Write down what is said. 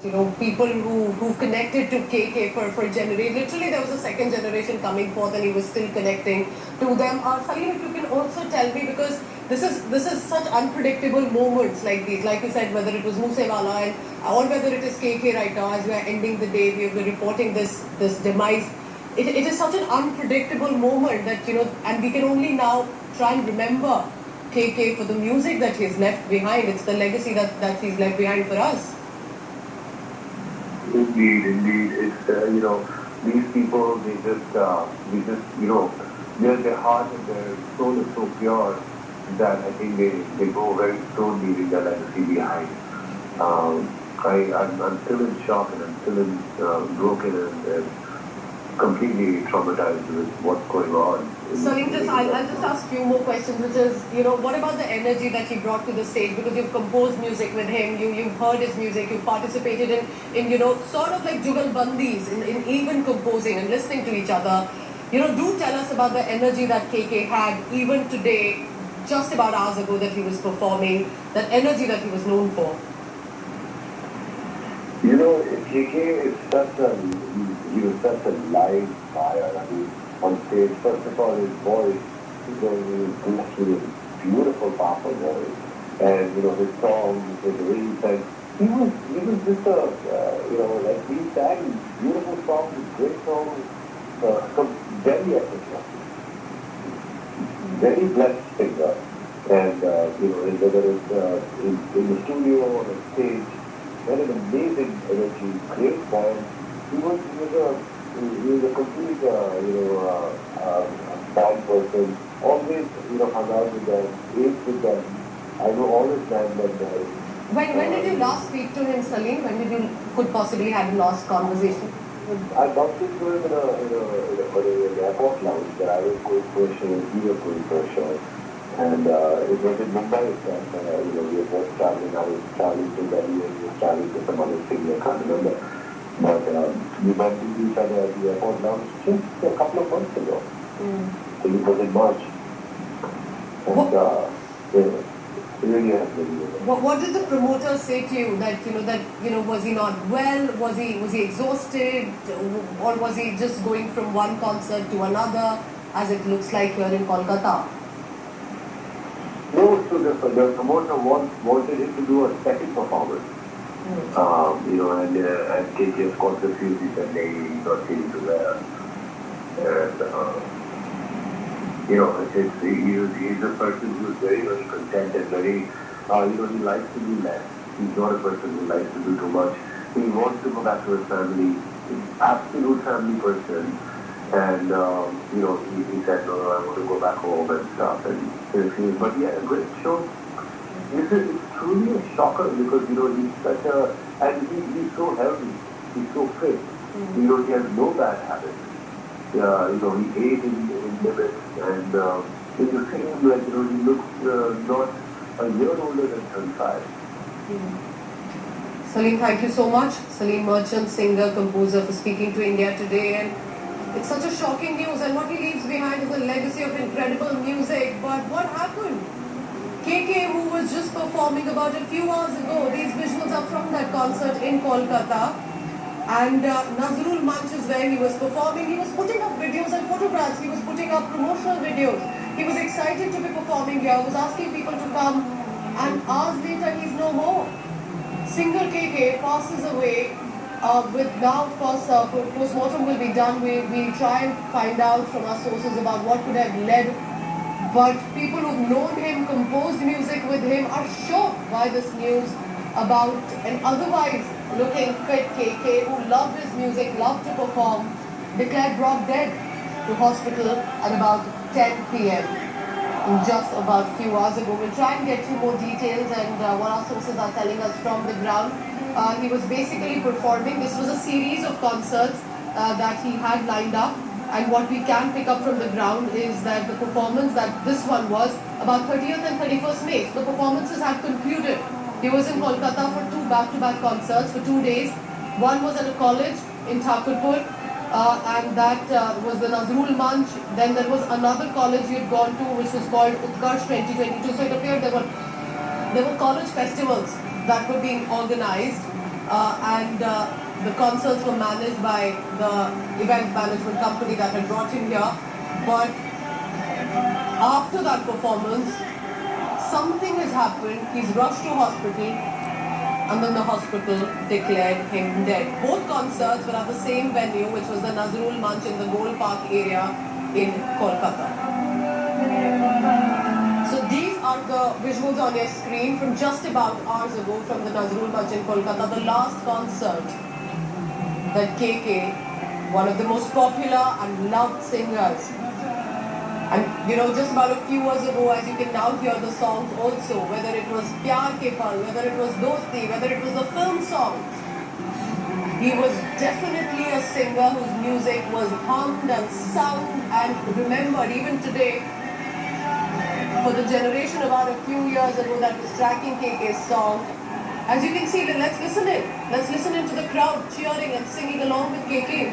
People who connected to KK for generation. Literally, there was a second generation coming forth, and he was still connecting to them. Salim, if you can also tell me, because this is such unpredictable moments like these. Like you said, whether it was Moosewala or whether it is KK right now, as we are ending the day, we are reporting this demise. It is such an unpredictable moment that and we can only now try and remember KK for the music that he's left behind. It's the legacy that he's left behind for us. Indeed, indeed. It's these people. Their heart and their soul is so pure that I think they go very slowly leaving their legacy behind. I'm still in shock and I'm still broken and completely traumatized with what's going on. Salim, I'll just ask a few more questions, which is, what about the energy that he brought to the stage? Because you've composed music with him, you've heard his music, you've participated in sort of like Jugal Bandis, in even composing and listening to each other. Do tell us about the energy that KK had even today, just about hours ago that he was performing, that energy that he was known for. KK is he was such a live fire. I mean, on stage, first of all, his voice, he was blessed with a beautiful, powerful voice. And, his songs, his way he sang, he was just like he sang beautiful songs, great songs, very effortless, very blessed singer. And, whether it's in the studio or on stage, had an amazing energy, great band. He was a complete, band person. Always, hung out with them, ate with them. I know all his band members. When did you last speak to him, Salim? When did you could possibly have a last conversation? I bumped into him in an airport lounge that I was going for a show, he was going for a show. And it was in Mumbai itself. We were both traveling. I was traveling to Delhi and he was traveling to some other city. I can't remember. But we bumped into each other at the airport lounge just a couple of months ago. So it was in March. And it really has been. What did the promoter say to you? Was he not well? Was he exhausted? Or was he just going from one concert to another, as it looks like here in Kolkata? No, so the promoter wanted him to do a second performance. And KK of course refused. He said, "Hey, he's not feeling too well." And he's a person who is very, very content and very, he likes to do less. He's not a person who likes to do too much. He wants to go back to his family. He's an absolute family person. And, he said, no, I want to go back home and stuff. But yeah, a great show. It's truly a shocker because, he's such a, and he's so healthy. He's so fit. He has no bad habits. He ate in limits and in the same, he looks not a year older than 35. Salim, thank you so much. Salim Merchant, singer, composer, for speaking to India Today. And it's such a shocking news, and what he leaves behind is a legacy of incredible music. But what happened? KK, who was just performing about a few hours ago, these visuals are from that concert in Kolkata. And Nazrul Manch is where he was performing. He was putting up videos and photographs. He was putting up promotional videos. He was excited to be performing here. He was asking people to come. And hours later, he's no more. Singer KK passes away. With now, of course, post-mortem will be done. We try and find out from our sources about what could have led. But people who've known him, composed music with him, are shocked by this news about an otherwise looking fit KK who loved his music, loved to perform, declared brought dead to hospital at about 10 p.m. just about a few hours ago. We'll try and get you more details and what our sources are telling us from the ground. He was basically performing. This was a series of concerts that he had lined up. And what we can pick up from the ground is that the performance that this one was about 30th and 31st May. So the performances had concluded. He was in Kolkata for two back-to-back concerts for 2 days. One was at a college in Thakurpur, and that was the Nazrul Manch. Then there was another college he had gone to, which was called Utkarsh 2022. So it appeared there were college festivals that were being organized. and the concerts were managed by the event management company that had brought him here. But after that performance, something has happened. He's rushed to hospital, and then the hospital declared him dead. Both concerts were at the same venue, which was the Nazrul Manch in the Gold Park area in Kolkata. So these are the visuals on your screen from just about hours ago from the Nazrul Manch in Kolkata, the last concert that KK, one of the most popular and loved singers, and just about a few years ago, as you can now hear the songs also, whether it was Pyar Ke Pal, whether it was Dosti, whether it was the film songs, he was definitely a singer whose music was hummed and sung and remembered even today. For the generation about a few years ago that was tracking KK's song, as you can see, let's listen in. Let's listen into the crowd cheering and singing along with KK.